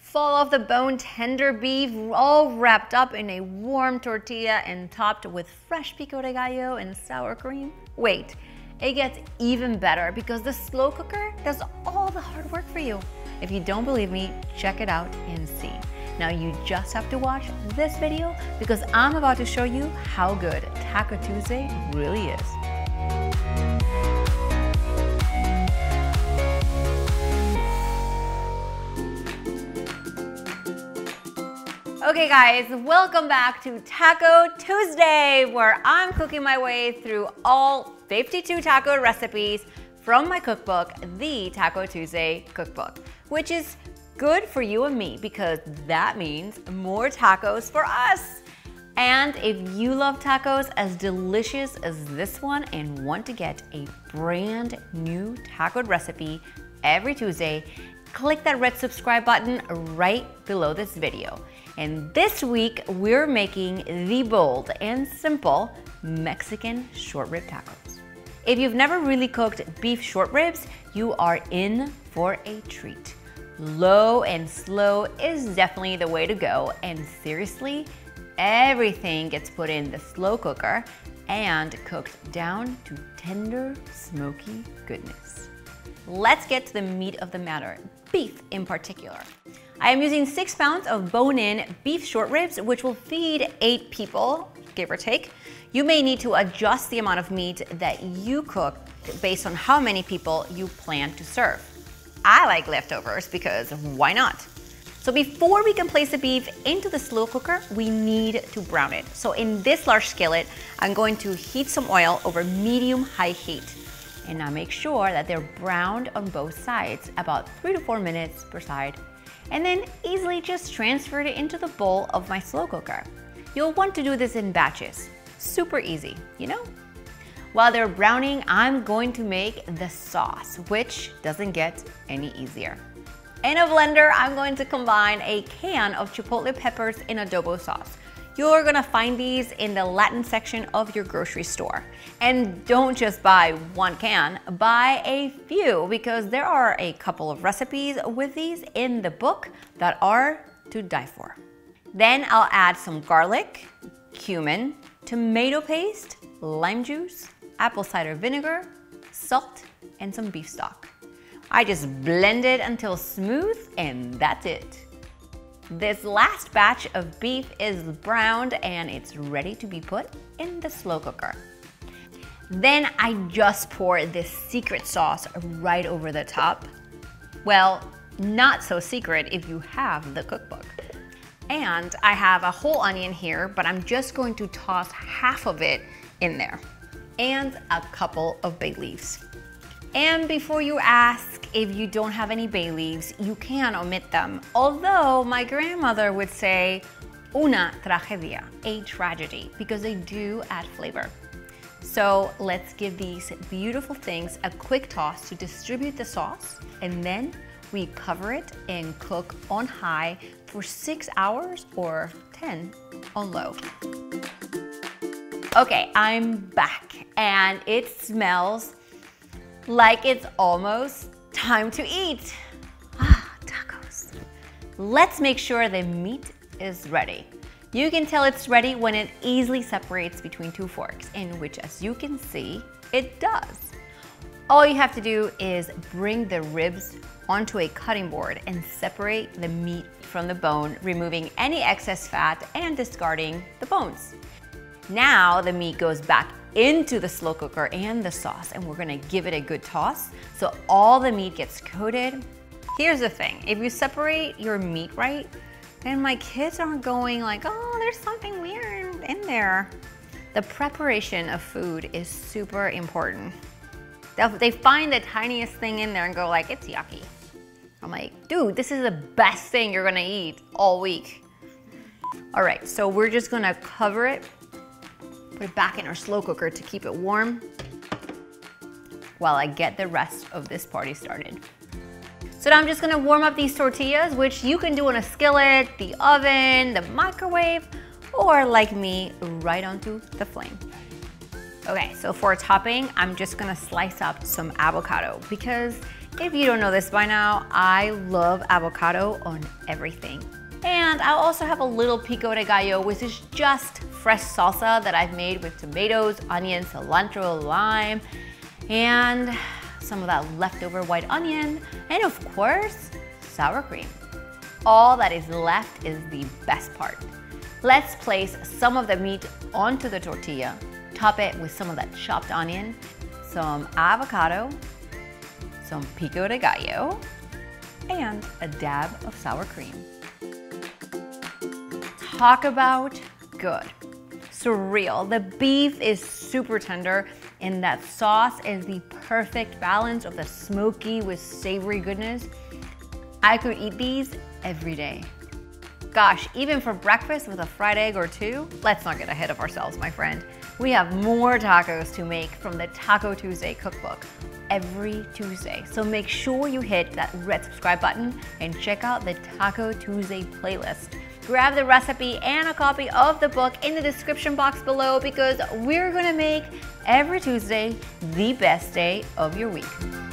Fall off the bone tender beef, all wrapped up in a warm tortilla and topped with fresh pico de gallo and sour cream. Wait, it gets even better because the slow cooker does all the hard work for you. If you don't believe me, check it out and see. Now you just have to watch this video because I'm about to show you how good Taco Tuesday really is. Okay guys, welcome back to Taco Tuesday, where I'm cooking my way through all 52 taco recipes from my cookbook, the Taco Tuesday cookbook, which is good for you and me because that means more tacos for us. And if you love tacos as delicious as this one and want to get a brand new taco recipe every Tuesday, click that red subscribe button right below this video. And this week, we're making the bold and simple Mexican short rib tacos. If you've never really cooked beef short ribs, you are in for a treat. Low and slow is definitely the way to go, and seriously, everything gets put in the slow cooker and cooked down to tender, smoky goodness. Let's get to the meat of the matter, beef in particular. I am using 6 pounds of bone-in beef short ribs, which will feed 8 people, give or take. You may need to adjust the amount of meat that you cook based on how many people you plan to serve. I like leftovers because why not? So before we can place the beef into the slow cooker, we need to brown it. So in this large skillet, I'm going to heat some oil over medium-high heat. And now make sure that they're browned on both sides, about 3 to 4 minutes per side. And then easily just transfer it into the bowl of my slow cooker. You'll want to do this in batches. Super easy, you know? While they're browning, I'm going to make the sauce, which doesn't get any easier. In a blender, I'm going to combine a can of chipotle peppers in adobo sauce. You're gonna find these in the Latin section of your grocery store. And don't just buy one can, buy a few because there are a couple of recipes with these in the book that are to die for. Then I'll add some garlic, cumin, tomato paste, lime juice, apple cider vinegar, salt, and some beef stock. I just blend it until smooth and that's it. This last batch of beef is browned and it's ready to be put in the slow cooker. Then I just pour this secret sauce right over the top. Well, not so secret if you have the cookbook. And I have a whole onion here, but I'm just going to toss half of it in there. And a couple of bay leaves. And before you ask if you don't have any bay leaves, you can omit them. Although my grandmother would say, una tragedia, a tragedy, because they do add flavor. So let's give these beautiful things a quick toss to distribute the sauce, and then we cover it and cook on high for 6 hours or 10 on low. Okay, I'm back, and it smells like it's almost time to eat. Ah, tacos. Let's make sure the meat is ready. You can tell it's ready when it easily separates between 2 forks, in which, as you can see, it does. All you have to do is bring the ribs onto a cutting board and separate the meat from the bone, removing any excess fat and discarding the bones. Now the meat goes back into the slow cooker and the sauce, and we're gonna give it a good toss so all the meat gets coated. Here's the thing, if you separate your meat right, then my kids aren't going like, oh, there's something weird in there. The preparation of food is super important. They find the tiniest thing in there and go like, it's yucky. I'm like, dude, this is the best thing you're gonna eat all week. All right, so we're just gonna cover it, put it back in our slow cooker to keep it warm while I get the rest of this party started. So now I'm just gonna warm up these tortillas, which you can do in a skillet, the oven, the microwave, or like me, right onto the flame. Okay, so for a topping, I'm just gonna slice up some avocado because If you don't know this by now, I love avocado on everything. And I'll also have a little pico de gallo, which is just fresh salsa that I've made with tomatoes, onions, cilantro, lime, and some of that leftover white onion, and of course, sour cream. All that is left is the best part. Let's place some of the meat onto the tortilla, top it with some of that chopped onion, some avocado, some pico de gallo, and a dab of sour cream. Talk about good. Surreal. The beef is super tender and that sauce is the perfect balance of the smoky with savory goodness. I could eat these every day. Gosh, even for breakfast with a fried egg or two. Let's not get ahead of ourselves, my friend. We have more tacos to make from the Taco Tuesday cookbook every Tuesday. So make sure you hit that red subscribe button and check out the Taco Tuesday playlist. Grab the recipe and a copy of the book in the description box below because we're gonna make every Tuesday the best day of your week.